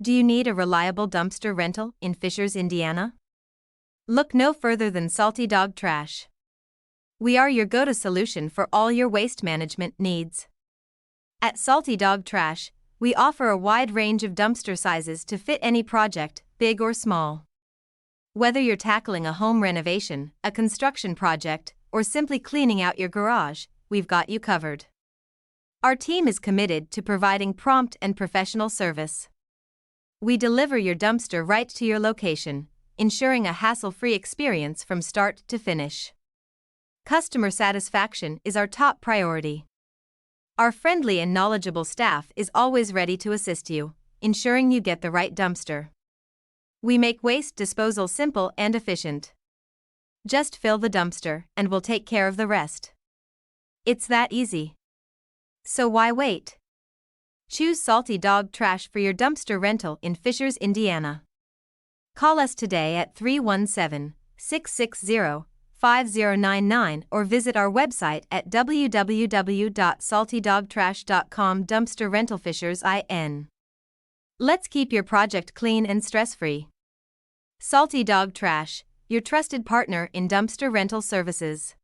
Do you need a reliable dumpster rental in Fishers, Indiana? Look no further than Salty Dog Trash. We are your go-to solution for all your waste management needs. At Salty Dog Trash, we offer a wide range of dumpster sizes to fit any project, big or small. Whether you're tackling a home renovation, a construction project, or simply cleaning out your garage, we've got you covered. Our team is committed to providing prompt and professional service. We deliver your dumpster right to your location, ensuring a hassle-free experience from start to finish. Customer satisfaction is our top priority. Our friendly and knowledgeable staff is always ready to assist you, ensuring you get the right dumpster. We make waste disposal simple and efficient. Just fill the dumpster and we'll take care of the rest. It's that easy. So why wait? Choose Salty Dog Trash for your dumpster rental in Fishers, Indiana. Call us today at 317-660-5099 or visit our website at www.saltydogtrash.com. Dumpster Rental Fishers IN. Let's keep your project clean and stress-free. Salty Dog Trash, your trusted partner in dumpster rental services.